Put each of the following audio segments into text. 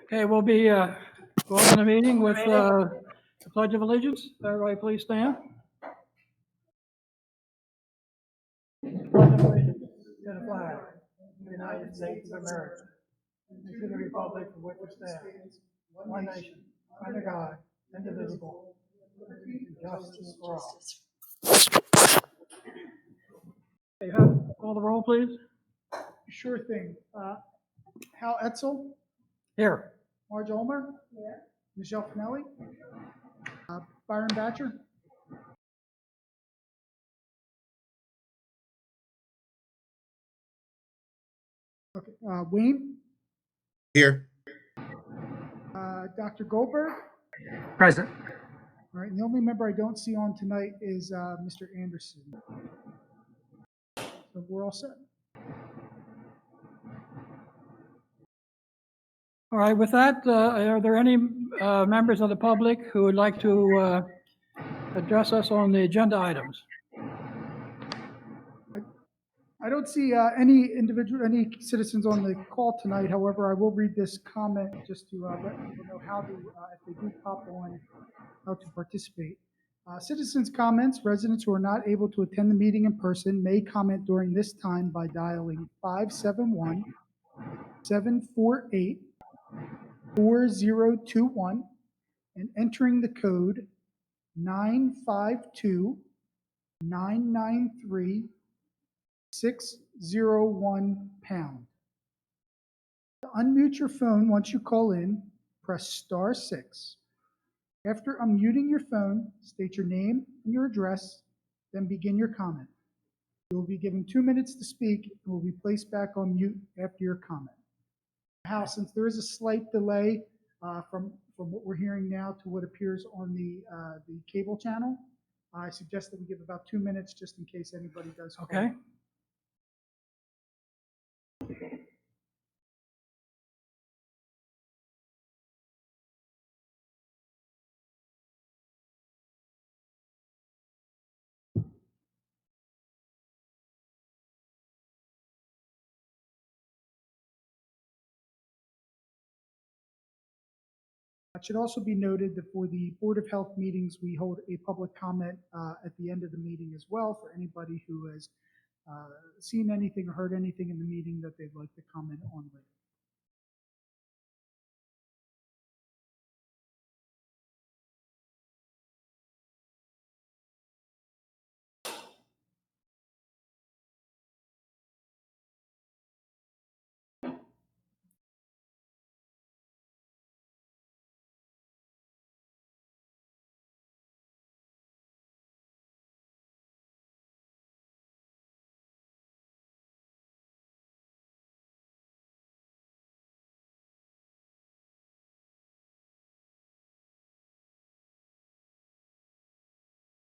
Okay, we'll be going the meeting with the Pledge of Allegiance. Everybody please stand. Pledge of Allegiance to the flag of the United States of America and to the republic for which it stands, one nation, under God, indivisible, and justice for all. Okay, call the roll, please. Sure thing. Hal Etzel, Here. Marge Ulmer, Michelle Finelli, Byron Batcher. Okay, Wayne. Here. Dr. Goldberg. Present. All right, and the only member I don't see on tonight is Mr. Anderson. So we're all set. All right, with that, are there any members of the public who would like to address us on the agenda items? I don't see any citizens on the call tonight. However, I will read this comment just to let people know how to, if they do pop on, how to participate. Citizens' comments. Residents who are not able to attend the meeting in person may comment during this time by dialing 571-748-4021 and entering the code 952-993-601#. To unmute your phone once you call in, press *6. After unmuting your phone, state your name and your address, then begin your comment. You will be given 2 minutes to speak and will be placed back on mute after your comment. Now, since there is a slight delay from what we're hearing now to what appears on the cable channel, I suggest that we give about 2 minutes just in case anybody does call. Okay. It should also be noted that for the Board of Health meetings, we hold a public comment at the end of the meeting as well for anybody who has seen anything or heard anything in the meeting that they'd like to comment on later.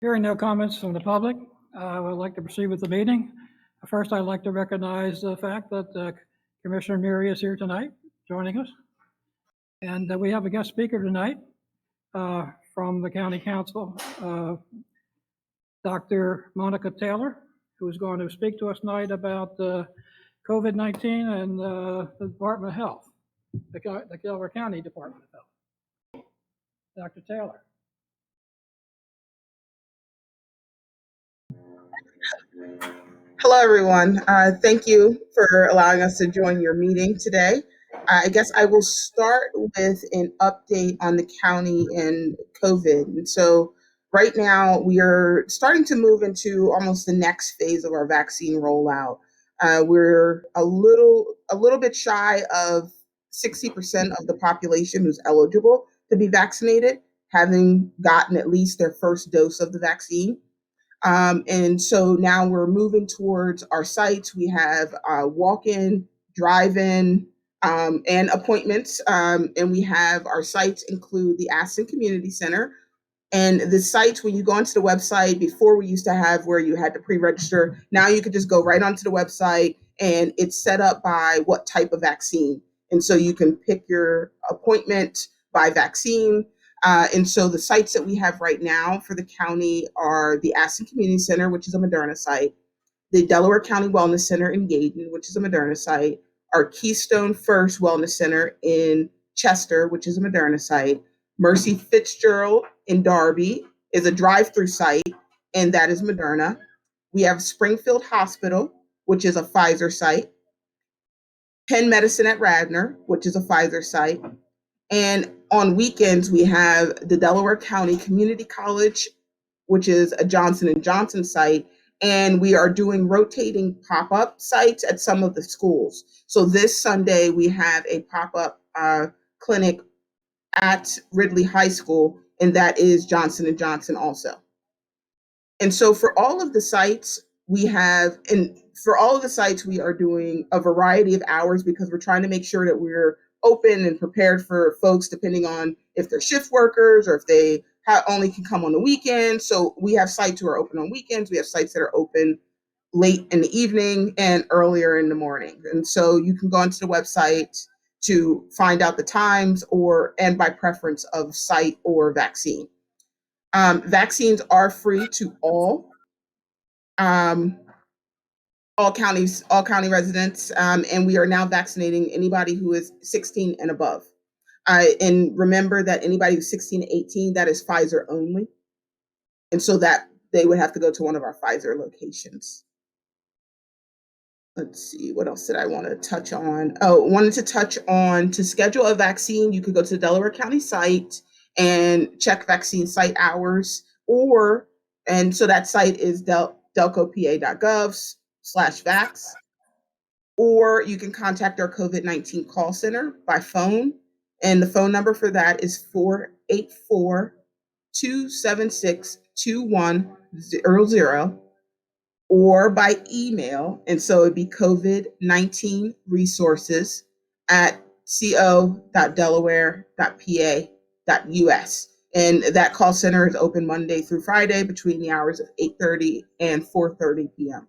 Hearing no comments from the public, I would like to proceed with the meeting. First, I'd like to recognize the fact that Commissioner Neary is here tonight, joining us. And we have a guest speaker tonight from the County Council, Dr. Monica Taylor, who is going to speak to us tonight about COVID-19 and the Department of Health, the Delaware County Department of Health. Dr. Taylor. Hello, everyone. Thank you for allowing us to join your meeting today. I guess I will start with an update on the county and COVID. And so right now we are starting to move into almost the next phase of our vaccine rollout. We're a little bit shy of 60% of the population who's eligible to be vaccinated, having gotten at least their first dose of the vaccine. And so now we're moving towards our sites. We have walk-in, drive-in, and appointments. And we have our sites include the Aston Community Center. And the sites, when you go onto the website, before we used to have where you had to pre-register, now you could just go right onto the website and it's set up by what type of vaccine. And so you can pick your appointment by vaccine. And so the sites that we have right now for the county are the Aston Community Center, which is a Moderna site, the Delaware County Wellness Center in Gaydon, which is a Moderna site, our Keystone First Wellness Center in Chester, which is a Moderna site. Mercy Fitzgerald in Darby is a drive-through site, and that is Moderna. We have Springfield Hospital, which is a Pfizer site. Penn Medicine at Radnor, which is a Pfizer site. And on weekends, we have the Delaware County Community College, which is a Johnson & Johnson site. And we are doing rotating pop-up sites at some of the schools. So this Sunday, we have a pop-up clinic at Ridley High School, and that is Johnson & Johnson also. And so for all of the sites, we are doing a variety of hours because we're trying to make sure that we're open and prepared for folks depending on if they're shift workers or if they only can come on the weekend. So we have sites who are open on weekends. We have sites that are open late in the evening and earlier in the morning. And so you can go onto the website to find out the times and by preference of site or vaccine. Vaccines are free to all county residents, and we are now vaccinating anybody who is 16 and above. And remember that anybody who's 16 to 18, that is Pfizer only. And so that they would have to go to one of our Pfizer locations. Let's see, what else did I want to touch on? To schedule a vaccine, you could go to the Delaware County site and check vaccine site hours, and so that site is delcopa.gov/vax, or you can contact our COVID-19 call center by phone, and the phone number for that is 484-276-2100, or by email, and so it'd be COVID-19 resources at co.delaware.pa.us. And that call center is open Monday through Friday between the hours of 8:30 and 4:30 p.m.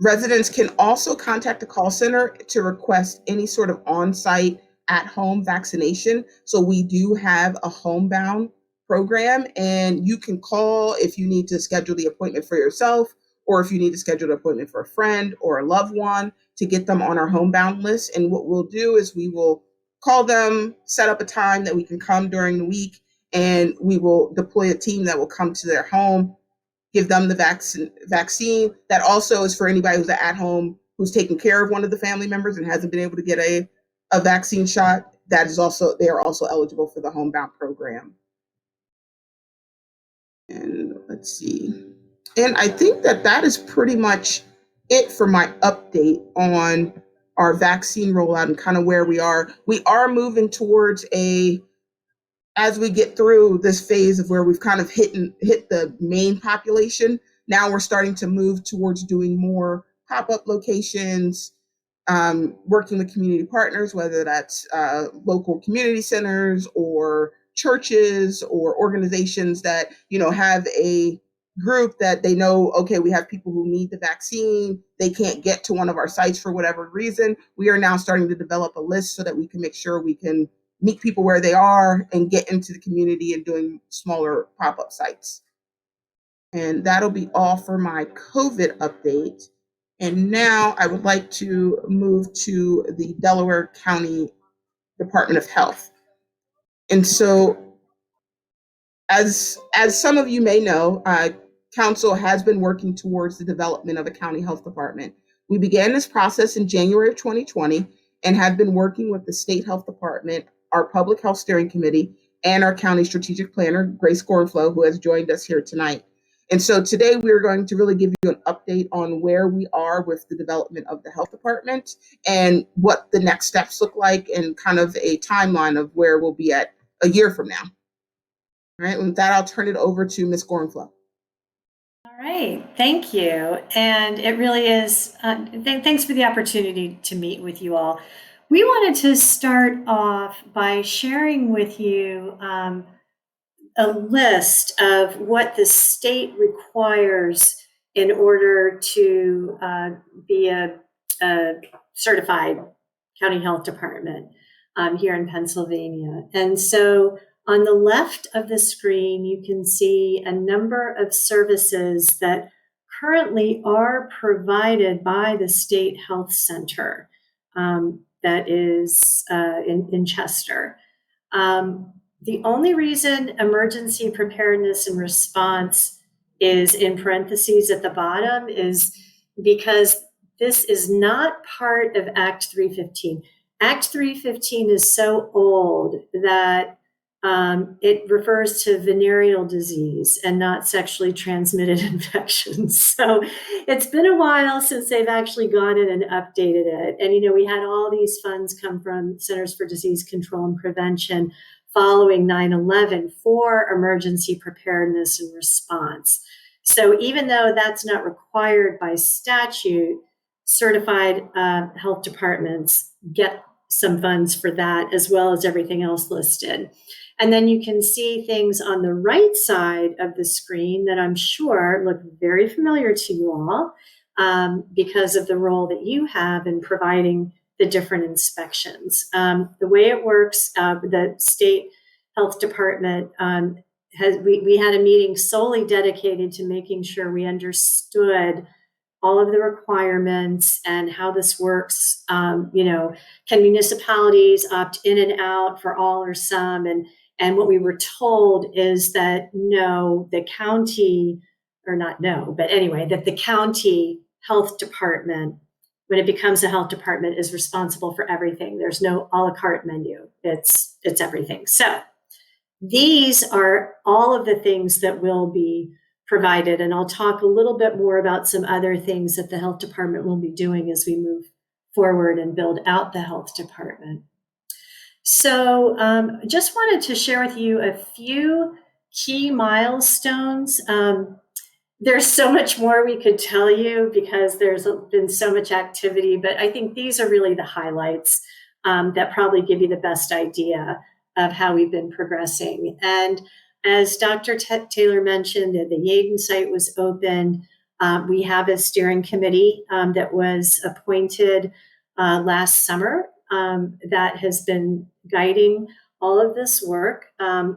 Residents can also contact the call center to request any sort of on-site at-home vaccination. So we do have a homebound program, and you can call if you need to schedule the appointment for yourself, or if you need to schedule an appointment for a friend or a loved one to get them on our homebound list. And what we'll do is we will call them, set up a time that we can come during the week, and we will deploy a team that will come to their home, give them the vaccine. That also is for anybody who's at home who's taking care of one of the family members and hasn't been able to get a vaccine shot. They are also eligible for the homebound program. And let's see. And I think that is pretty much it for my update on our vaccine rollout and kind of where we are. We are moving towards as we get through this phase of where we've kind of hit the main population, now we're starting to move towards doing more pop-up locations, working with community partners, whether that's local community centers or churches or organizations that, have a group that they know, okay, we have people who need the vaccine. They can't get to one of our sites for whatever reason. We are now starting to develop a list so that we can make sure we can meet people where they are and get into the community and doing smaller pop-up sites. And that'll be all for my COVID update. And now I would like to move to the Delaware County Department of Health. And so as some of you may know, Council has been working towards the development of a county health department. We began this process in January of 2020 and have been working with the State Health Department, our Public Health Steering Committee, and our County Strategic Planner, Grace Gorenflow, who has joined us here tonight. And so today we're going to really give you an update on where we are with the development of the health department and what the next steps look like and kind of a timeline of where we'll be at a year from now. All right, with that, I'll turn it over to Ms. Gorenflow. All right, thank you. And it really is, thanks for the opportunity to meet with you all. We wanted to start off by sharing with you a list of what the state requires in order to be a certified county health department here in Pennsylvania. And so on the left of the screen, you can see a number of services that currently are provided by the State Health Center. that is in Chester. The only reason emergency preparedness and response is in parentheses at the bottom is because this is not part of Act 315. Act 315 is so old that it refers to venereal disease and not sexually transmitted infections. So it's been a while since they've actually gone in and updated it. And, you know, we had all these funds come from Centers for Disease Control and Prevention following 9/11 for emergency preparedness and response. So even though that's not required by statute, certified health departments get some funds for that, as well as everything else listed. And then you can see things on the right side of the screen that I'm sure look very familiar to you all because of the role that you have in providing the different inspections. The way it works, the state health department we had a meeting solely dedicated to making sure we understood all of the requirements and how this works. You know, can municipalities opt in and out for all or some? And what we were told is that no, the county, or not no, but anyway, that the county health department, when it becomes a health department, is responsible for everything. There's no a la carte menu. It's everything. So these are all of the things that will be provided. And I'll talk a little bit more about some other things that the health department will be doing as we move forward and build out the health department. So just wanted to share with you a few key milestones. There's so much more we could tell you because there's been so much activity, but I think these are really the highlights that probably give you the best idea of how we've been progressing. And as Dr. Taylor mentioned, the Yaden site was opened. We have a steering committee that was appointed last summer that has been guiding all of this work.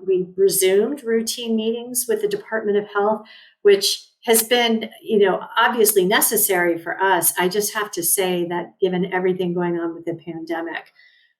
We resumed routine meetings with the Department of Health, which has been, you know, obviously necessary for us. I just have to say that given everything going on with the pandemic,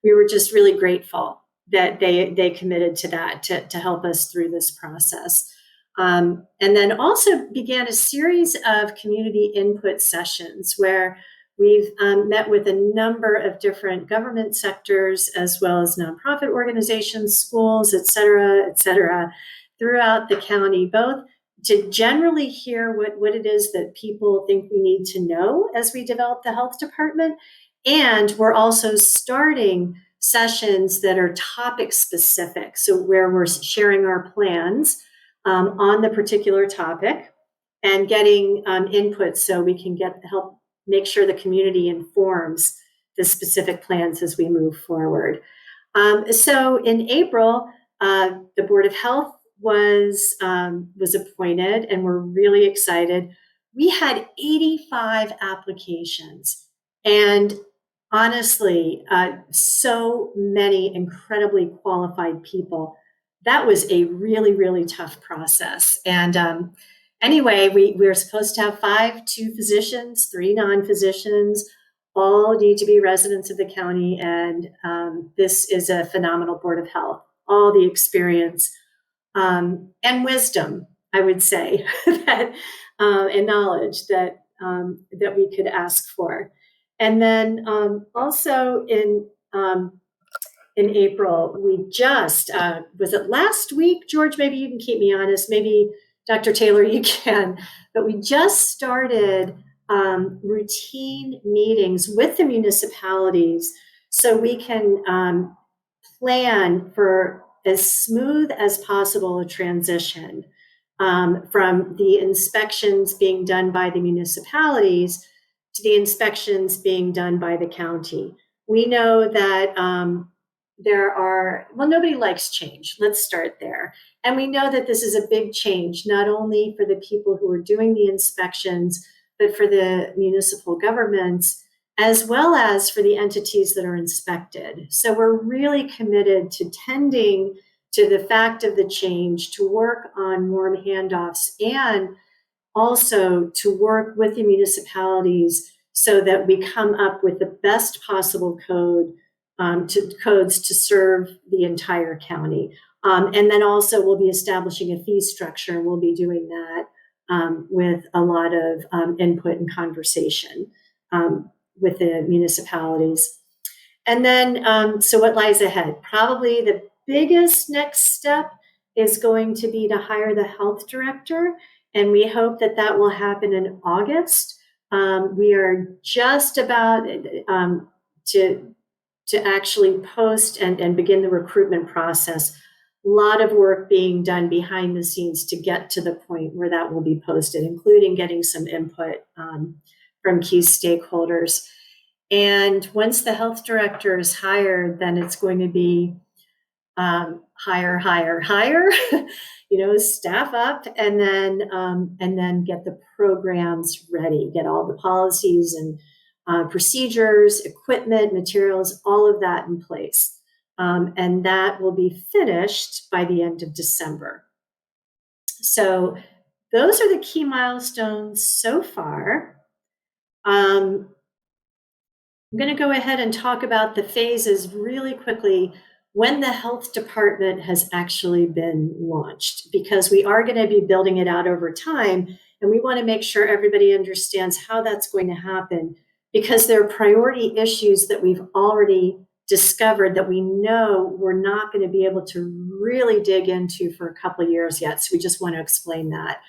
we were just really grateful that they committed to that to help us through this process. And then also began a series of community input sessions where we've met with a number of different government sectors, as well as nonprofit organizations, schools, et cetera, throughout the county, both to generally hear what it is that people think we need to know as we develop the health department. And we're also starting sessions that are topic specific. So where we're sharing our plans on the particular topic and getting input so we can help make sure the community informs the specific plans as we move forward. So in April, the Board of Health was appointed, and we're really excited. We had 85 applications, and honestly, so many incredibly qualified people. That was a really, really tough process. And anyway, we were supposed to have 2 physicians, 3 non-physicians, all need to be residents of the county. And this is a phenomenal Board of Health, all the experience and wisdom, I would say, that and knowledge that we could ask for. And then also in April, we just, was it last week, George, maybe you can keep me honest, maybe Dr. Taylor, you can, but we just started routine meetings with the municipalities so we can plan for as smooth as possible a transition from the inspections being done by the municipalities to the inspections being done by the county. We know that nobody likes change. Let's start there. And we know that this is a big change, not only for the people who are doing the inspections, but for the municipal governments, as well as for the entities that are inspected. So we're really committed to tending to the fact of the change, to work on warm handoffs, and also to work with the municipalities so that we come up with the best possible codes to serve the entire county. And then also we'll be establishing a fee structure. We'll be doing that with a lot of input and conversation with the municipalities. And then, so what lies ahead? Probably the biggest next step is going to be to hire the health director. And we hope that that will happen in August. We are just about to actually post and begin the recruitment process. A lot of work being done behind the scenes to get to the point where that will be posted, including getting some input from key stakeholders. And once the health director is hired, then it's going to be hire, staff up, and then get the programs ready, get all the policies and procedures, equipment, materials, all of that in place. And that will be finished by the end of December. So those are the key milestones so far. I'm going to go ahead and talk about the phases really quickly when the health department has actually been launched, because we are going to be building it out over time. And we want to make sure everybody understands how that's going to happen, because there are priority issues that we've already discovered that we know we're not going to be able to really dig into for a couple of years yet. So we just want to explain that.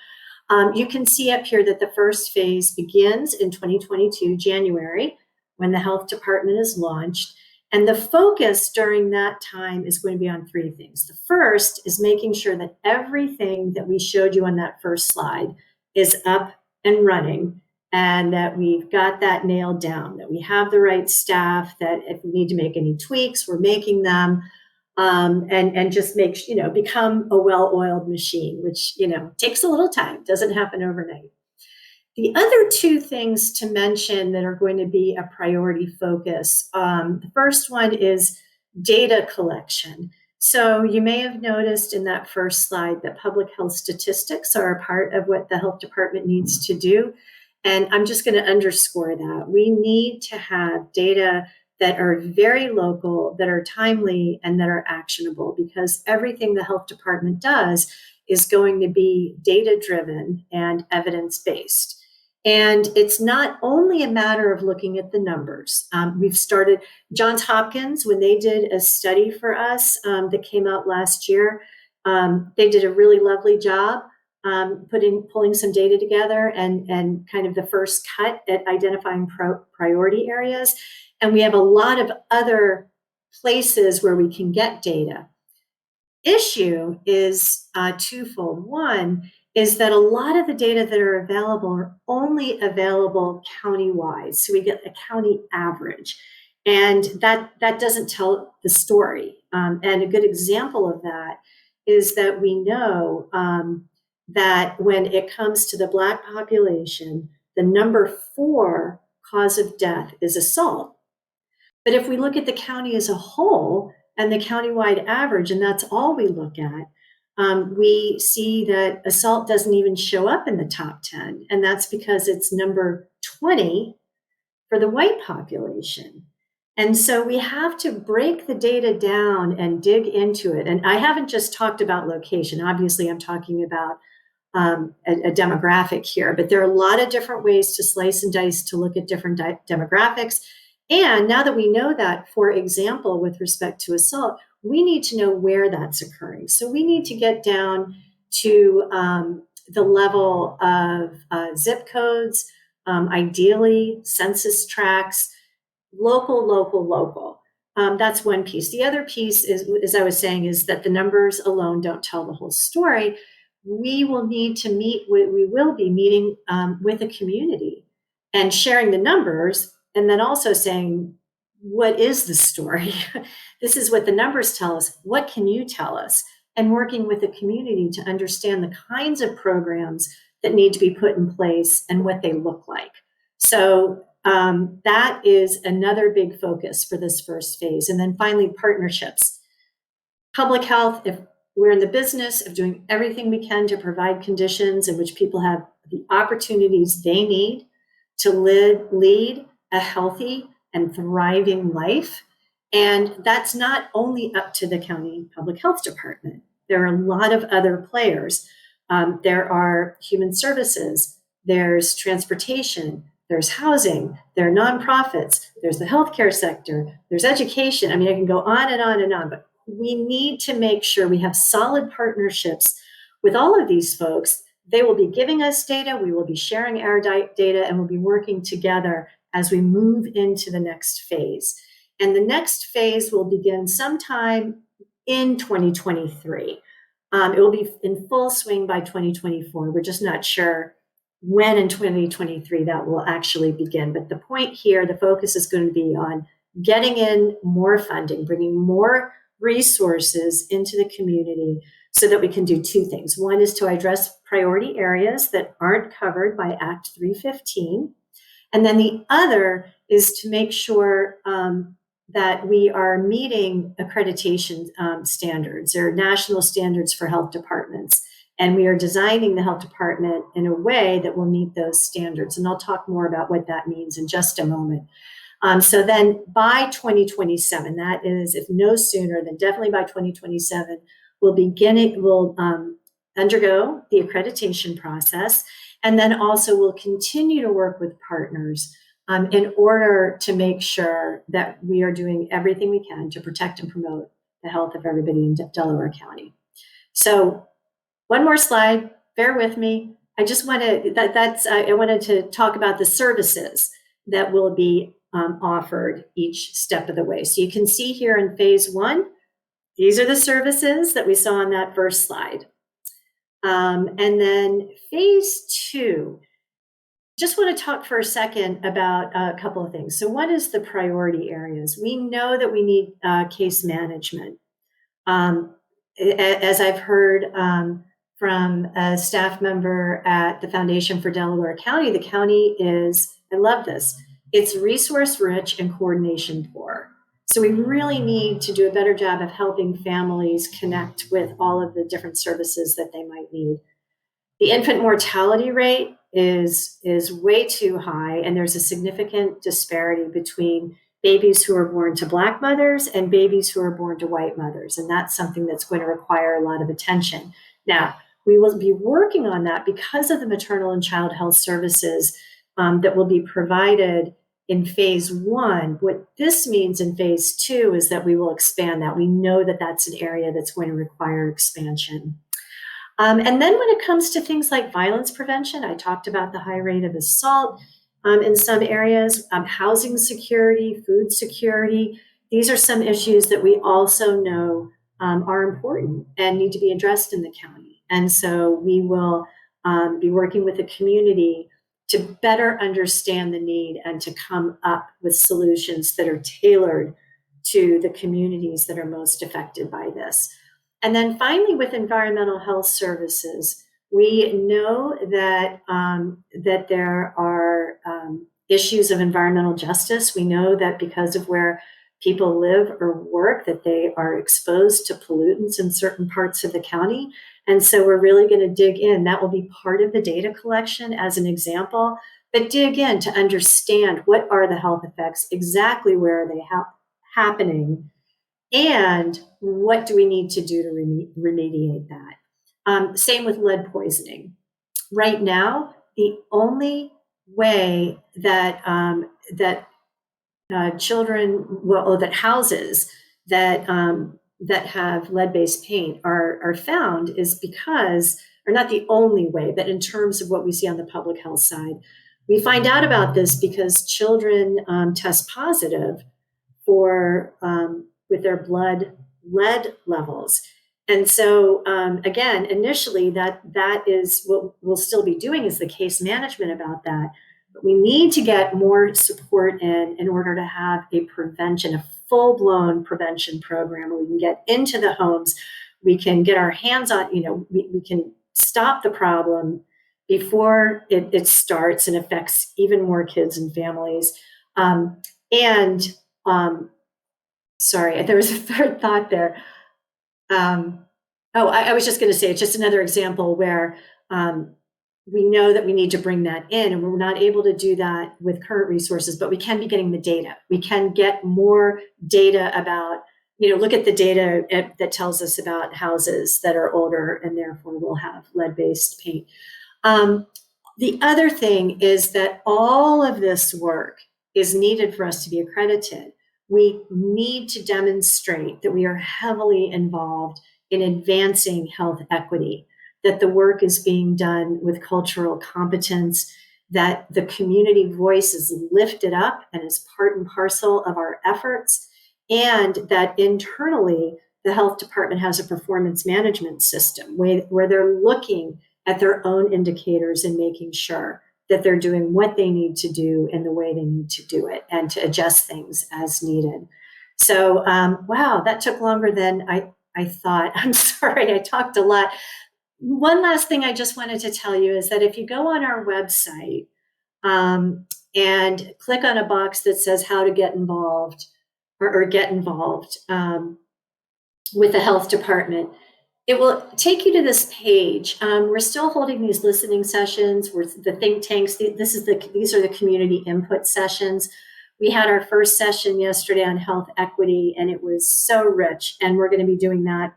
You can see up here that the first phase begins in 2022, January, when the health department is launched. And the focus during that time is going to be on three things. The first is making sure that everything that we showed you on that first slide is up and running, and that we've got that nailed down, that we have the right staff, that if we need to make any tweaks, we're making them, and just become a well-oiled machine, which, takes a little time, doesn't happen overnight. The other two things to mention that are going to be a priority focus, the first one is data collection. So you may have noticed in that first slide that public health statistics are a part of what the health department needs to do. And I'm just going to underscore that. We need to have data that are very local, that are timely, and that are actionable, because everything the health department does is going to be data-driven and evidence-based. And it's not only a matter of looking at the numbers. We've started, Johns Hopkins, when they did a study for us that came out last year, they did a really lovely job pulling some data together and kind of the first cut at identifying priority areas. And we have a lot of other places where we can get data. Issue is twofold. One is that a lot of the data that are available are only available countywide. So we get a county average, and that doesn't tell the story. And a good example of that is that we know that when it comes to the Black population, the number 4 cause of death is assault. But if we look at the county as a whole and the countywide average, and that's all we look at, we see that assault doesn't even show up in the top 10. And that's because it's number 20 for the white population. And so we have to break the data down and dig into it. And I haven't just talked about location. Obviously, I'm talking about a demographic here, but there are a lot of different ways to slice and dice to look at different demographics. And now that we know that, for example, with respect to assault, we need to know where that's occurring. So we need to get down to the level of zip codes, ideally census tracts, local. That's one piece. The other piece is, as I was saying, is that the numbers alone don't tell the whole story. We will need to we will be meeting with a community and sharing the numbers, and then also saying, what is the story? This is what the numbers tell us. What can you tell us? And working with the community to understand the kinds of programs that need to be put in place and what they look like. So that is another big focus for this first phase. And then finally, partnerships. Public health, if we're in the business of doing everything we can to provide conditions in which people have the opportunities they need to lead, a healthy and thriving life. And that's not only up to the county public health department. There are a lot of other players. There are human services, there's transportation, there's housing, there are nonprofits, there's the healthcare sector, there's education. I mean, I can go on and on and on, but we need to make sure we have solid partnerships with all of these folks. They will be giving us data, we will be sharing our data, and we'll be working together as we move into the next phase. And the next phase will begin sometime in 2023. It will be in full swing by 2024. We're just not sure when in 2023 that will actually begin. But the point here, the focus is going to be on getting in more funding, bringing more resources into the community so that we can do two things. One is to address priority areas that aren't covered by Act 315. And then the other is to make sure that we are meeting accreditation standards or national standards for health departments. And we are designing the health department in a way that will meet those standards. And I'll talk more about what that means in just a moment. So then by 2027, that is, if no sooner, then definitely by 2027, we'll undergo the accreditation process. And then also we'll continue to work with partners in order to make sure that we are doing everything we can to protect and promote the health of everybody in Delaware County. So one more slide, bear with me. I just wanted, I wanted to talk about the services that will be offered each step of the way. So you can see here in phase one, these are the services that we saw on that first slide. And then phase two, just want to talk for a second about a couple of things. So what is the priority areas? We know that we need case management. As I've heard from a staff member at the Foundation for Delaware County, the county is, I love this, it's resource rich and coordination poor. So we really need to do a better job of helping families connect with all of the different services that they might need. The infant mortality rate is way too high, and there's a significant disparity between babies who are born to Black mothers and babies who are born to white mothers. And that's something that's going to require a lot of attention. Now, we will be working on that because of the maternal and child health services that will be provided in phase one. What this means in phase two is that we will expand that. We know that that's an area that's going to require expansion. And then when it comes to things like violence prevention, I talked about the high rate of assault in some areas, housing security, food security. These are some issues that we also know are important and need to be addressed in the county. And so we will be working with the community to better understand the need and to come up with solutions that are tailored to the communities that are most affected by this. And then finally, with environmental health services, we know that, that there are issues of environmental justice. We know that because of where people live or work, that they are exposed to pollutants in certain parts of the county. And so we're really going to dig in. That will be part of the data collection as an example, but dig in to understand what are the health effects, exactly where are they happening, and what do we need to do to remediate that. Same with lead poisoning. Right now, the only way that children, well, that houses that that have lead-based paint are found is because, or not the only way, but in terms of what we see on the public health side, we find out about this because children test positive for with their blood lead levels. And so again, initially that is what we'll still be doing is the case management about that. But we need to get more support in order to have a prevention, a full-blown prevention program where we can get into the homes, we can get our hands on, we can stop the problem before it starts and affects even more kids and families. Sorry, there was a third thought there. I was just going to say, it's just another example where we know that we need to bring that in, and we're not able to do that with current resources, but we can be getting the data. We can get more data about, look at the data that tells us about houses that are older and therefore will have lead-based paint. The other thing is that all of this work is needed for us to be accredited. We need to demonstrate that we are heavily involved in advancing health equity, that the work is being done with cultural competence, that the community voice is lifted up and is part and parcel of our efforts, and that internally the health department has a performance management system where they're looking at their own indicators and making sure that they're doing what they need to do in the way they need to do it and to adjust things as needed. So, wow, that took longer than I thought. I'm sorry, I talked a lot. One last thing I just wanted to tell you is that if you go on our website and click on a box that says how to get involved or get involved with the health department, it will take you to this page. We're still holding these listening sessions. We're the think tanks. These are the community input sessions. We had our first session yesterday on health equity, and it was so rich. And we're going to be doing that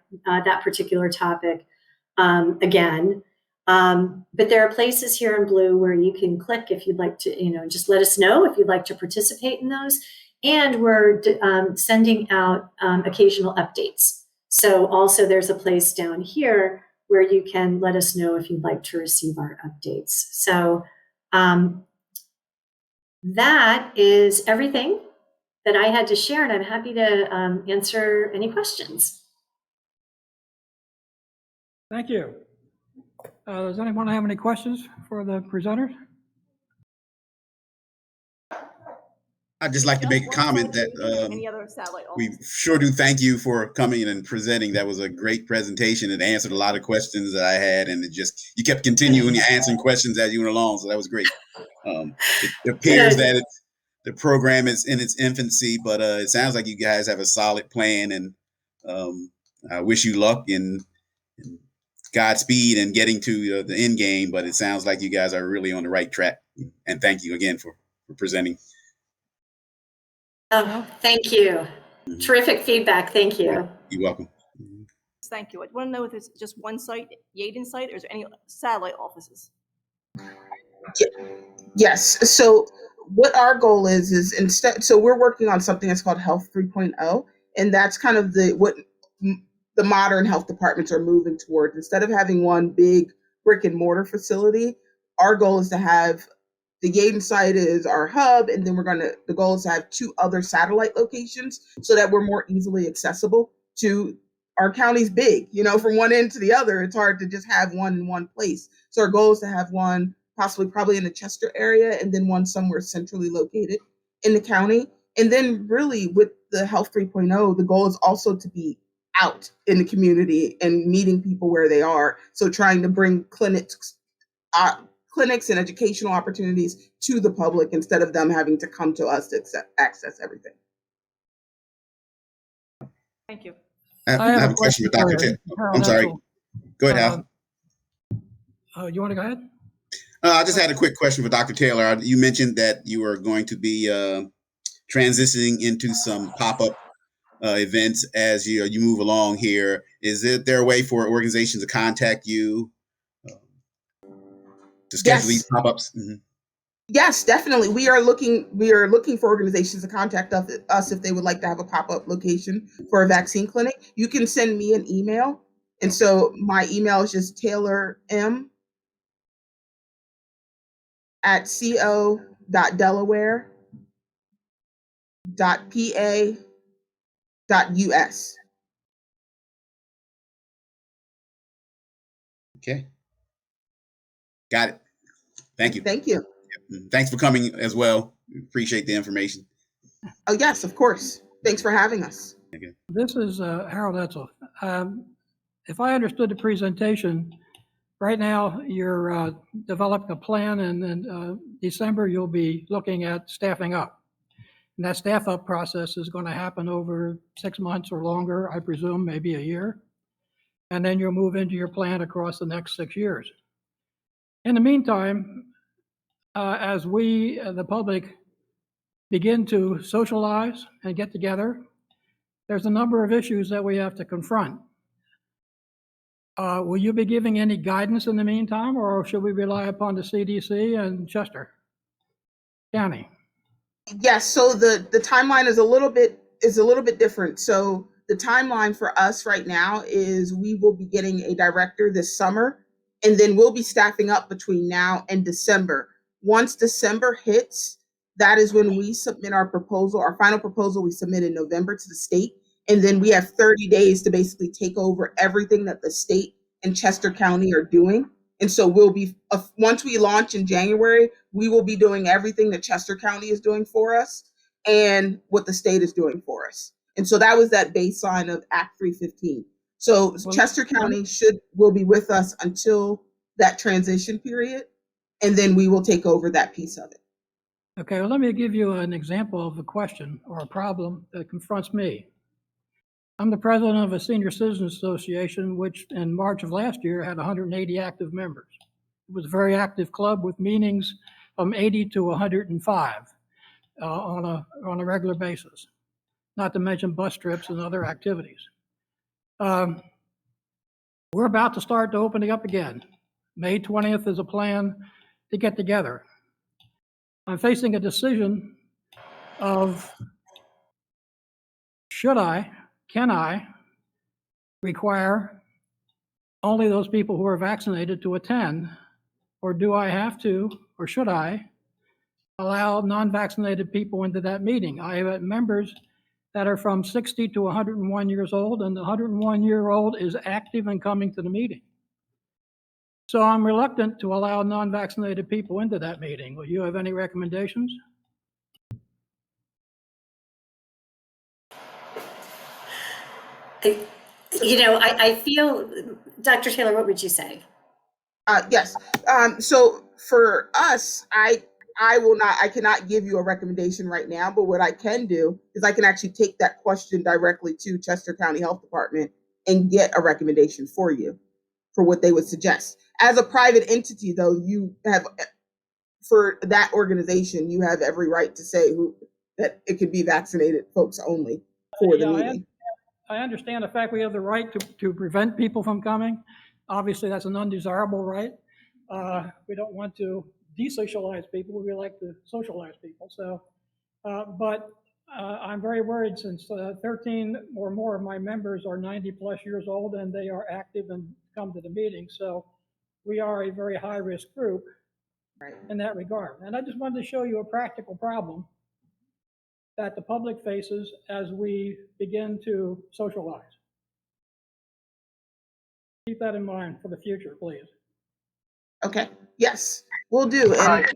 particular topic again. But there are places here in blue where you can click if you'd like to, just let us know if you'd like to participate in those. And we're sending out occasional updates. So also there's a place down here where you can let us know if you'd like to receive our updates. So that is everything that I had to share, and I'm happy to answer any questions. Thank you. Does anyone have any questions for the presenters? I'd just like to make a comment that any other satellite we sure do thank you for coming and presenting. That was a great presentation. It answered a lot of questions that I had, and you kept continuing answering questions as you went along. So that was great. It appears that the program is in its infancy, but it sounds like you guys have a solid plan, and I wish you luck and Godspeed in getting to the end game. But it sounds like you guys are really on the right track. And thank you again for presenting. Oh, thank you. Mhm. Terrific feedback. Thank you. You're welcome. Thank you. I want to know if it's just one site, Yaden site, or is there any satellite offices? Yes. So what our goal is instead, so we're working on something that's called Health 3.0, and that's kind of what the modern health departments are moving towards. Instead of having one big brick and mortar facility, our goal is to have the Yaden site is our hub, and then the goal is to have 2 other satellite locations so that we're more easily accessible to our county's big, from one end to the other. It's hard to just have one in one place. So our goal is to have one probably in the Chester area, and then one somewhere centrally located in the county. And then really with the Health 3.0, the goal is also to be out in the community and meeting people where they are. So trying to bring clinics and educational opportunities to the public instead of them having to come to us to access everything. Thank you. I have a question for Dr. Taylor. I'm sorry. Go ahead, Hal. You want to go ahead? I just had a quick question for Dr. Taylor. You mentioned that you are going to be transitioning into some pop-up events as you move along here. Is there a way for organizations to contact you to schedule these pop-ups? Mm-hmm. Yes, definitely. We are looking for organizations to contact us if they would like to have a pop-up location for a vaccine clinic. You can send me an email. And so my email is just taylorm@co.delaware.pa.us. Okay. Got it. Thank you. Thank you. Thanks for coming as well. Appreciate the information. Oh, yes, of course. Thanks for having us. Okay. This is Harold Etzel. If I understood the presentation, right now you're developing a plan, and in December you'll be looking at staffing up. And that staff up process is going to happen over 6 months or longer, I presume, maybe a year. And then you'll move into your plan across the next 6 years. In the meantime, as we, the public, begin to socialize and get together, there's a number of issues that we have to confront. Will you be giving any guidance in the meantime, or should we rely upon the CDC and Chester County? Yes, so the timeline is a little bit different. So the timeline for us right now is we will be getting a director this summer, and then we'll be staffing up between now and December. Once December hits, that is when we submit our proposal. Our final proposal we submit in November to the state, and then we have 30 days to basically take over everything that the state and Chester County are doing. And so we'll be, once we launch in January, we will be doing everything that Chester County is doing for us and what the state is doing for us. And so that was that baseline of Act 315. So Well, Chester County will be with us until that transition period, and then we will take over that piece of it. Okay, well, let me give you an example of a question or a problem that confronts me. I'm the president of a senior citizens association, which in March of last year had 180 active members. It was a very active club with meetings from 80 to 105 on a regular basis, not to mention bus trips and other activities. We're about to start to opening up again. May 20th is a plan to get together. I'm facing a decision of can I require only those people who are vaccinated to attend, or do I have to, or should I, allow non-vaccinated people into that meeting? I have members that are from 60 to 101 years old, and the 101-year-old is active and coming to the meeting. So I'm reluctant to allow non-vaccinated people into that meeting. Will you have any recommendations? I feel, Dr. Taylor, what would you say? Yes. So for us, I cannot give you a recommendation right now, but what I can do is I can actually take that question directly to Chester County Health Department and get a recommendation for you for what they would suggest. As a private entity, though, for that organization, you have every right to say that it could be vaccinated folks only for the meeting. I understand the fact we have the right to prevent people from coming. Obviously, that's an undesirable right. We don't want to desocialize people. We like to socialize people. So, but I'm very worried since 13 or more of my members are 90 plus years old and they are active and come to the meeting. So we are a very high risk group in that regard. And I just wanted to show you a practical problem that the public faces as we begin to socialize. Keep that in mind for the future, please. Okay. Yes, we'll do. And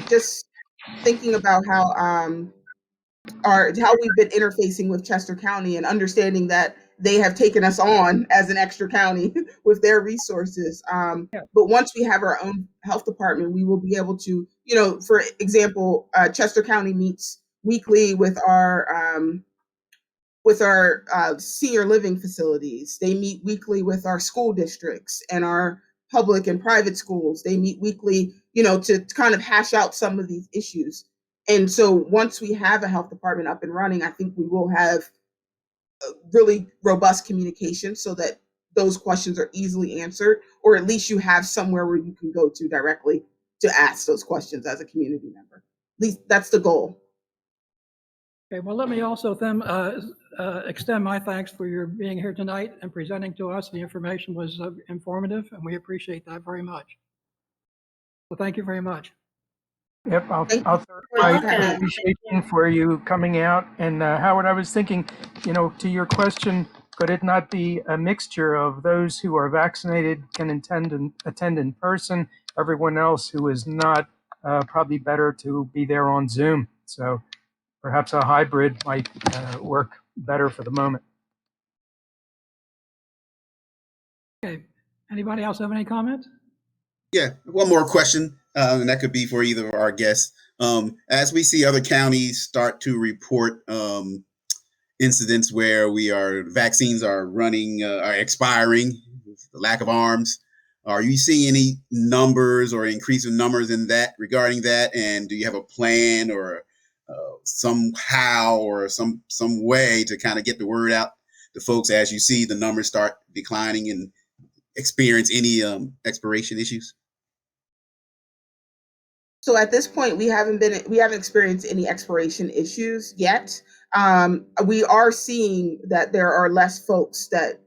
just thinking about how we've been interfacing with Chester County and understanding that they have taken us on as an extra county with their resources. But once we have our own health department, we will be able to, for example, Chester County meets weekly with our senior living facilities. They meet weekly with our school districts and our public and private schools. They meet weekly, to kind of hash out some of these issues. And so once we have a health department up and running, I think we will have really robust communication so that those questions are easily answered, or at least you have somewhere where you can go to directly to ask those questions as a community member. At least that's the goal. Okay, well, let me also then extend my thanks for your being here tonight and presenting to us. The information was informative, and we appreciate that very much. Well, thank you very much. Yep, I'll Thank throw you. my Welcome. appreciation for you coming out. And Howard, I was thinking, to your question, could it not be a mixture of those who are vaccinated can attend in person, everyone else who is not, probably better to be there on Zoom. So perhaps a hybrid might work better for the moment. Okay, anybody else have any comments? Yeah, one more question, and that could be for either of our guests. As we see other counties start to report incidents where vaccines are expiring, the lack of arms, Are you seeing any numbers or increase in numbers in that regarding that? And do you have a plan or somehow or some way to kind of get the word out to folks as you see the numbers start declining and experience any expiration issues? So at this point, we haven't experienced any expiration issues yet. We are seeing that there are less folks that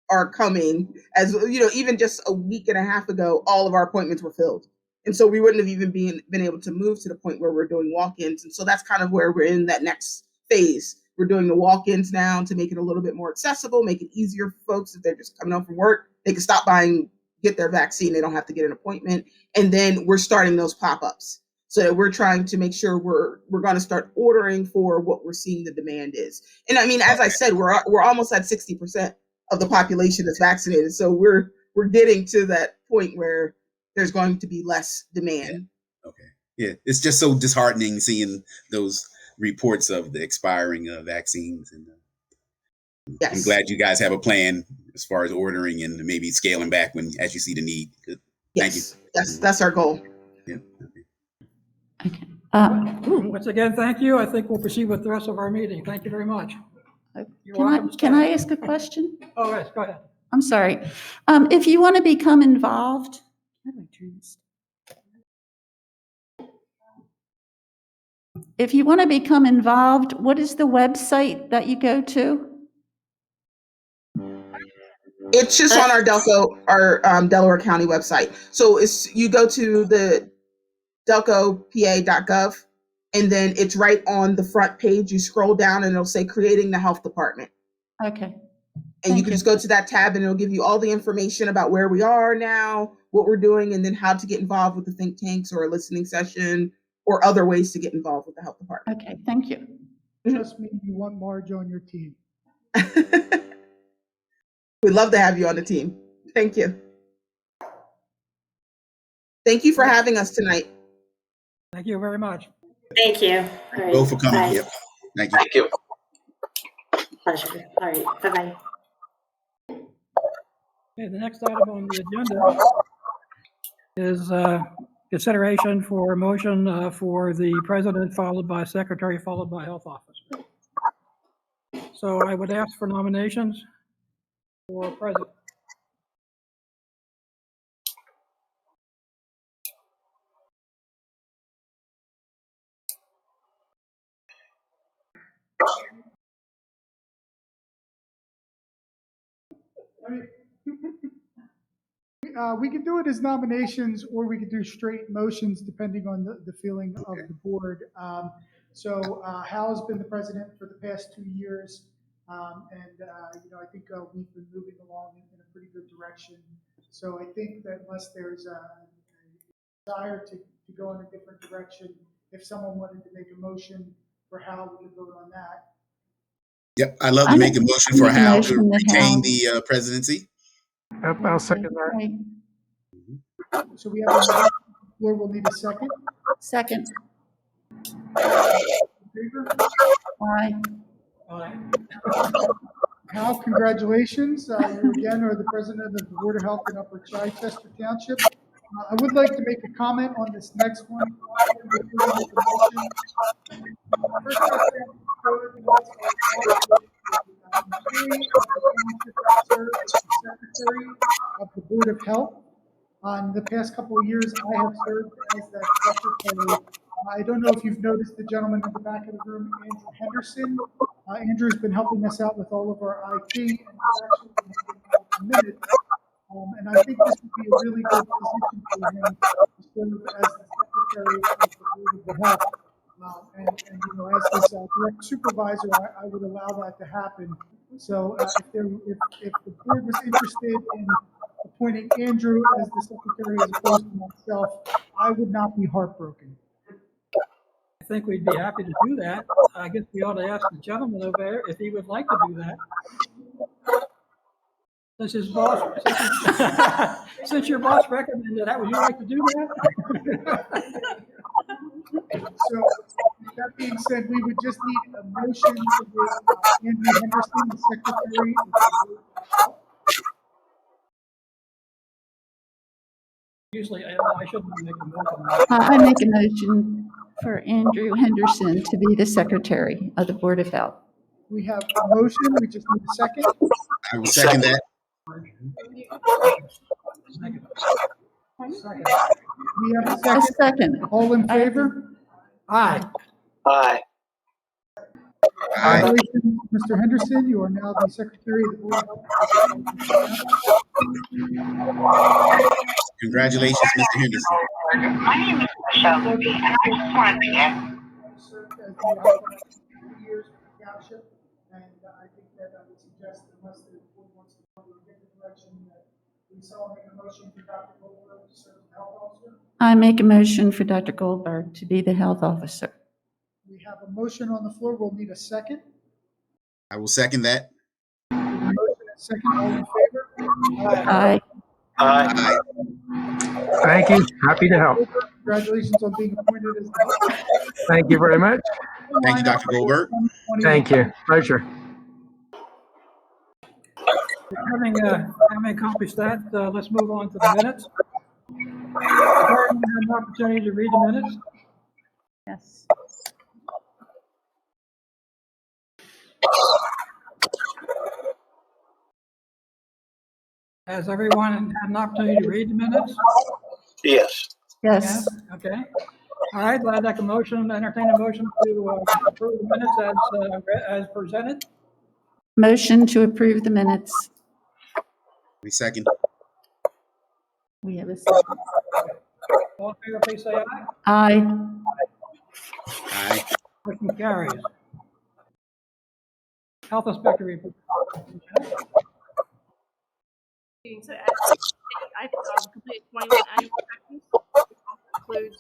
are coming. As you know, even just a week and a half ago, all of our appointments were filled. And so we wouldn't have even been able to move to the point where we're doing walk-ins. And so that's kind of where we're in that next phase. We're doing the walk-ins now to make it a little bit more accessible, make it easier for folks if they're just coming home from work. They can stop by and get their vaccine. They don't have to get an appointment. And then we're starting those pop-ups. So that we're trying to make sure we're going to start ordering for what we're seeing the demand is. And I mean, as I said, we're almost at 60% of the population that's vaccinated. So we're getting to that point where there's going to be less demand. Okay. Yeah, it's just so disheartening seeing those reports of the expiring vaccines. And Yes. I'm glad you guys have a plan as far as ordering and maybe scaling back as you see the need. Good. Thank you. Yes, that's our goal. Yeah. Okay. Once again, thank you. I think we'll proceed with the rest of our meeting. Thank you very much. You're welcome to Can stay. I ask a question? Oh, yes, go ahead. I'm sorry. If you want to become involved, how do I turn this? If you want to become involved, what is the website that you go to? It's just on our Delaware County website. So you go to the delcopa.gov, and then it's right on the front page. You scroll down and it'll say creating the health department. Okay. And you can just go to that tab and it'll give you all the information about where we are now, what we're doing, and then how to get involved with the think tanks or a listening session or other ways to get involved with the health department. Okay, thank you. Trust me, you want Marge on your team. We'd love to have you on the team. Thank you. Thank you for having us tonight. Thank you very much. Thank you. All right. Both for coming. Bye. Yep. Thank you. Pleasure. All right. Bye-bye. Okay, the next item on the agenda is consideration for a motion for the president, followed by secretary, followed by health officer. So I would ask for nominations for president. We could do it as nominations, or we could do straight motions depending on the feeling of the board. So Hal's been the president for the past 2 years, and I think we've been moving along in a pretty good direction. So I think that unless there's a desire to go in a different direction, if someone wanted to make a motion for Hal, we could vote on that. Yep. I'd love to make a motion for Hal to retain the presidency. Yep, I'll second that. Right. So we have a motion on the floor. We'll need a second. Second. In favor? Aye. Hal, congratulations. You again are the president of the Board of Health in Upper Chichester Township. I would like to make a comment on this next one. First, I think code was secretary of the Board of Health. In the past couple of years, I have served as that secretary. I don't know if you've noticed the gentleman in the back of the room, Andrew Henderson. Andrew's been helping us out with all of our IT, and he's actually been helping out with minutes. And I think this would be a really good position for him to serve as the secretary of the Board of Health. And as this direct supervisor, I would allow that to happen. So if the board was interested in appointing Andrew as the secretary as opposed to myself, I would not be heartbroken. I think we'd be happy to do that. I guess we ought to ask the gentleman over there if he would like to do that. Since his boss, since your boss recommended that, would you like to do that? So that being said, we would just need a motion to give Andrew Henderson, the secretary of the Board of Health. Usually, I shouldn't make a motion. I make a motion for Andrew Henderson to be the secretary of the Board of Health. We have a motion, we just need a second. I will second that. Second. Second. We have a A second. second. All in favor? Aye. Aye. Aye. Congratulations, Mr. Henderson, you are now the secretary of the Board of Health. Congratulations, Mr. Henderson. My name is Michelle Levy, and I just wanted to get Served as the outcome for 2 years for the township, and I think that I would suggest, unless the board wants to go in a different direction, that we all make a motion for Dr. Goldberg to serve as health officer. I make a motion for Dr. Goldberg to be the health officer. We have a motion on the floor, we'll need a second. I will second that. Motion and second, all in favor? Aye. Aye. Thank you. Happy to help. Congratulations on being appointed as the health Thank you very much. Thank you, Dr. Goldberg. Thank you. Pleasure. Having accomplished that, let's move on to the minutes. Everyone had an opportunity to read the minutes. Yes. Has everyone had an opportunity to read the minutes? Yes. Yes. Okay. All right, I'd like a motion, entertain a motion to approve the minutes as presented. Motion to approve the minutes. We second. We have a second. All in favor, please say aye. Aye. Aye. Motion carries. Health inspector report. So I've completed 21 annual inspections, which also includes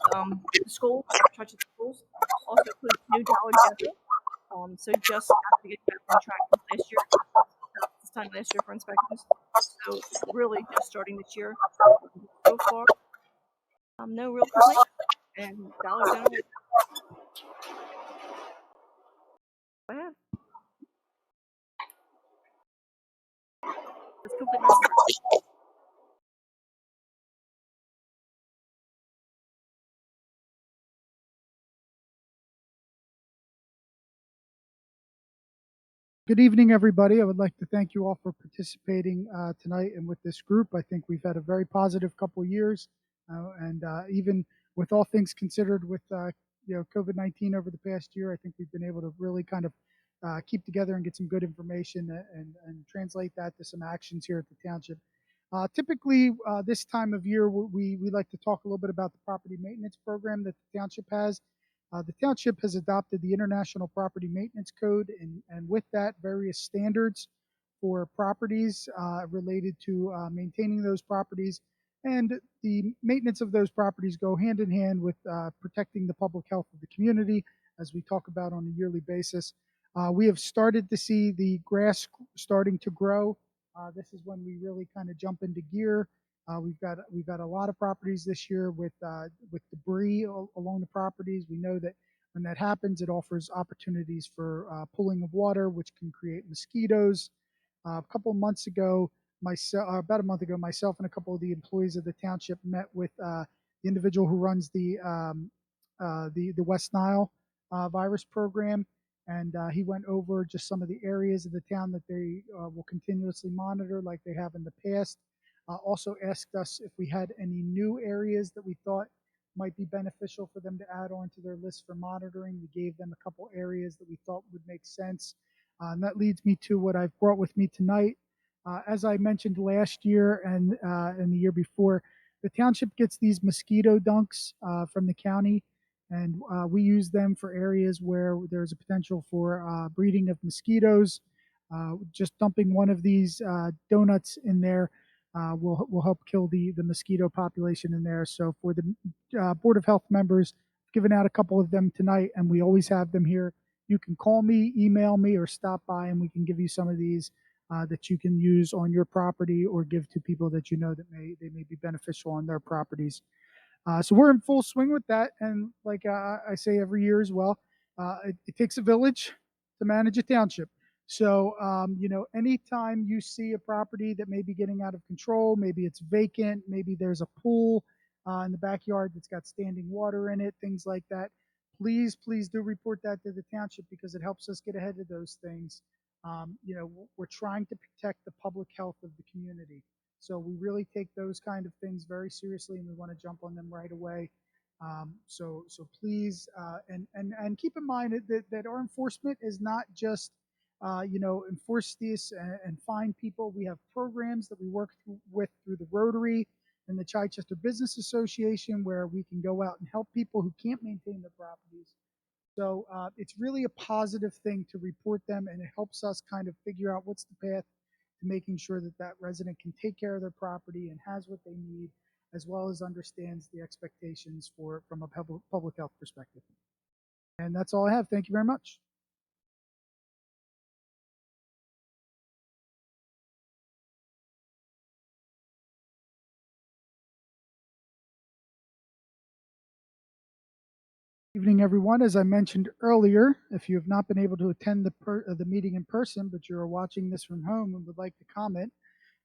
the schools, touches schools, also includes new Dollar General. So just after getting back on track from last year, this time last year for inspections. So really just starting this year. So far, no real complaints. And Dollar General. Go ahead. Let's complete my report. Good evening, everybody. I would like to thank you all for participating tonight and with this group. I think we've had a very positive couple of years, and even with all things considered, with COVID-19 over the past year, I think we've been able to really kind of keep together and get some good information and translate that to some actions here at the township. Typically, this time of year, we like to talk a little bit about the property maintenance program that the township has. The township has adopted the International Property Maintenance Code, and with that, various standards for properties related to maintaining those properties. And the maintenance of those properties go hand in hand with protecting the public health of the community, as we talk about on a yearly basis. We have started to see the grass starting to grow. This is when we really kind of jump into gear. We've got a lot of properties this year with debris along the properties. We know that when that happens, it offers opportunities for pooling of water, which can create mosquitoes. A couple of months ago, about a month ago, myself and a couple of the employees of the township met with the individual who runs the West Nile virus program, and he went over just some of the areas of the town that they will continuously monitor, like they have in the past. Also asked us if we had any new areas that we thought might be beneficial for them to add on to their list for monitoring. We gave them a couple areas that we thought would make sense. And that leads me to what I've brought with me tonight. As I mentioned last year and the year before, the township gets these mosquito dunks from the county, and we use them for areas where there's a potential for breeding of mosquitoes. Just dumping one of these donuts in there will help kill the mosquito population in there. So for the Board of Health members, giving out a couple of them tonight, and we always have them here. You can call me, email me, or stop by, and we can give you some of these that you can use on your property or give to people that you know that they may be beneficial on their properties. So we're in full swing with that, and like I say every year as well, it takes a village to manage a township. So, anytime you see a property that may be getting out of control, maybe it's vacant, maybe there's a pool in the backyard that's got standing water in it, things like that. Please do report that to the township because it helps us get ahead of those things. We're trying to protect the public health of the community. So we really take those kind of things very seriously and we want to jump on them right away. So please, and keep in mind that our enforcement is not just, enforce this and fine people. We have programs that we work through the Rotary and the Chichester Business Association where we can go out and help people who can't maintain their properties. So it's really a positive thing to report them, and it helps us kind of figure out what's the path to making sure that that resident can take care of their property and has what they need, as well as understands the expectations from a public health perspective. And that's all I have. Thank you very much. Evening, everyone. As I mentioned earlier, if you have not been able to attend the meeting in person, but you're watching this from home and would like to comment,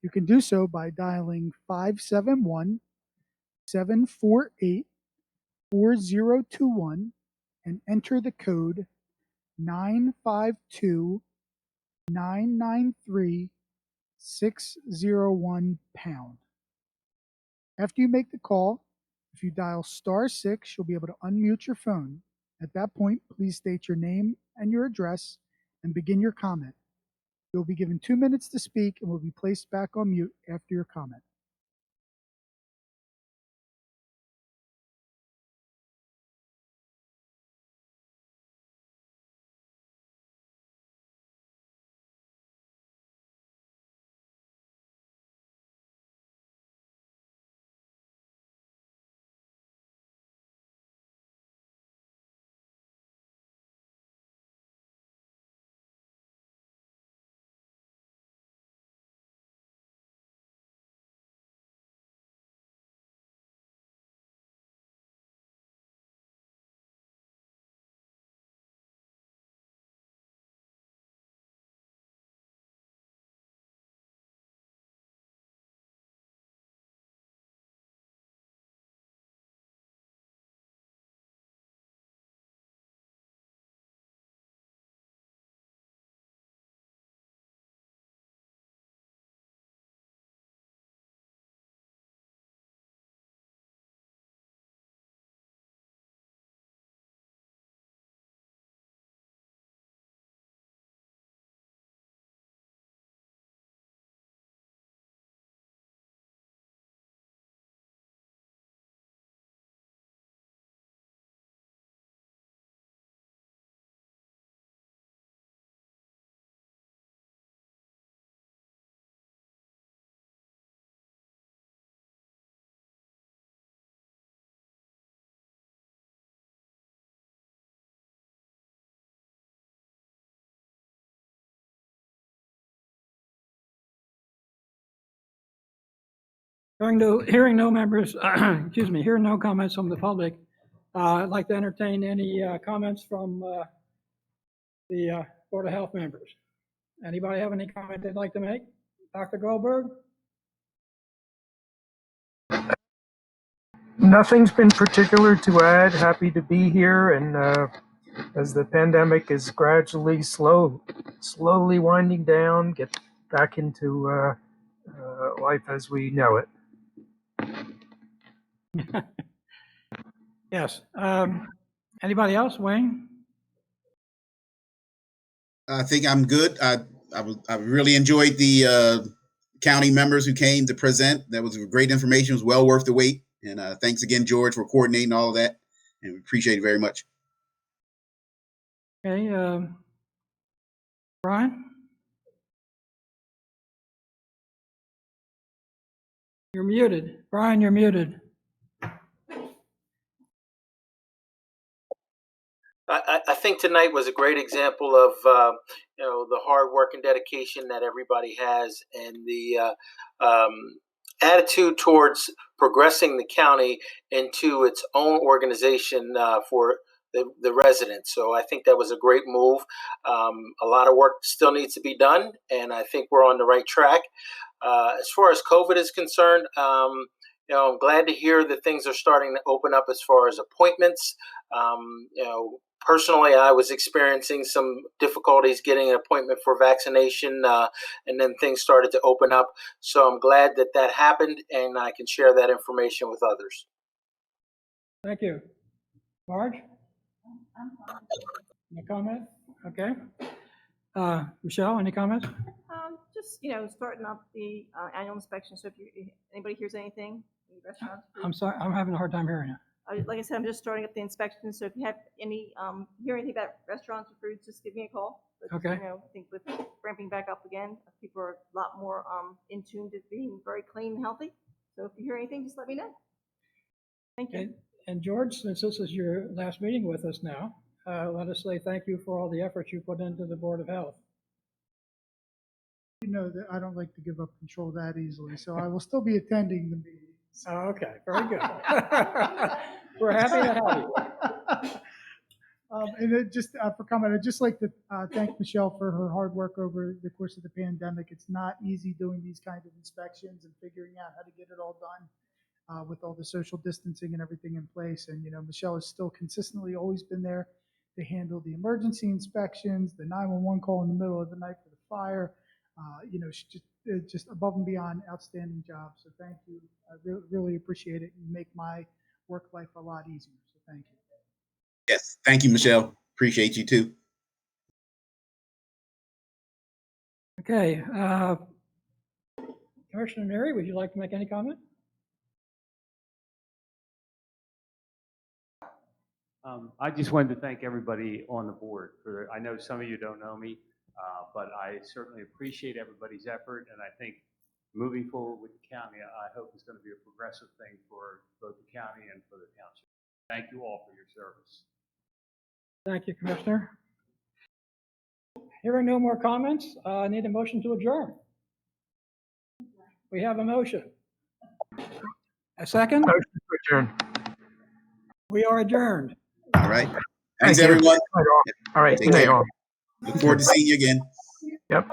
you can do so by dialing 571-748-4021 and enter the code 952-993-601#. After you make the call, if you dial *6, you'll be able to unmute your phone. At that point, please state your name and your address and begin your comment. You'll be given 2 minutes to speak and will be placed back on mute after your comment. Hearing no members, hearing no comments from the public, I'd like to entertain any comments from the Board of Health members. Anybody have any comment they'd like to make? Dr. Goldberg? Nothing's been particular to add. Happy to be here, and as the pandemic is gradually, slowly winding down, get back into life as we know it. Yes. Anybody else? Wayne? I think I'm good. I really enjoyed the county members who came to present. That was great information. It was well worth the wait. And thanks again, George, for coordinating all of that. And we appreciate it very much. Okay. Brian? You're muted. Brian, you're muted. I think tonight was a great example of the hard work and dedication that everybody has, and the attitude towards progressing the county into its own organization for the residents. So I think that was a great move. A lot of work still needs to be done, and I think we're on the right track. As far as COVID is concerned, I'm glad to hear that things are starting to open up as far as appointments. Personally, I was experiencing some difficulties getting an appointment for vaccination, and then things started to open up. So I'm glad that that happened, and I can share that information with others. Thank you. Marge? Any comment? Okay. Michelle, any comments? Just, starting up the annual inspection. So if anybody hears anything, any restaurants. I'm sorry, I'm having a hard time hearing you. Like I said, I'm just starting up the inspection. So if you have hear anything about restaurants or foods, just give me a call. But, Okay. I think with ramping back up again, people are a lot more in tune to being very clean and healthy. So if you hear anything, just let me know. Thank you. And George, since this is your last meeting with us now, let us say thank you for all the effort you put into the Board of Health. You know that I don't like to give up control that easily, so I will still be attending the meetings. Oh, okay, very good. We're happy to have you. And just for comment, I'd just like to thank Michelle for her hard work over the course of the pandemic. It's not easy doing these kinds of inspections and figuring out how to get it all done with all the social distancing and everything in place. And, Michelle has still consistently always been there to handle the emergency inspections, the 911 call in the middle of the night for the fire. She just above and beyond outstanding job. So thank you. I really appreciate it. You make my work life a lot easier. So thank you. Yes, thank you, Michelle. Appreciate you too. Okay. Commissioner Neary, would you like to make any comment? I just wanted to thank everybody on the board I know some of you don't know me, but I certainly appreciate everybody's effort, and I think moving forward with the county, I hope it's going to be a progressive thing for both the county and for the township. Thank you all for your service. Thank you, Commissioner. Hearing no more comments, I need a motion to adjourn. We have a motion. A second? Motion to adjourn. We are adjourned. All right. Thanks, Thank you. everyone. All right. Take Good night, care. all. Look forward to seeing you again. Yep.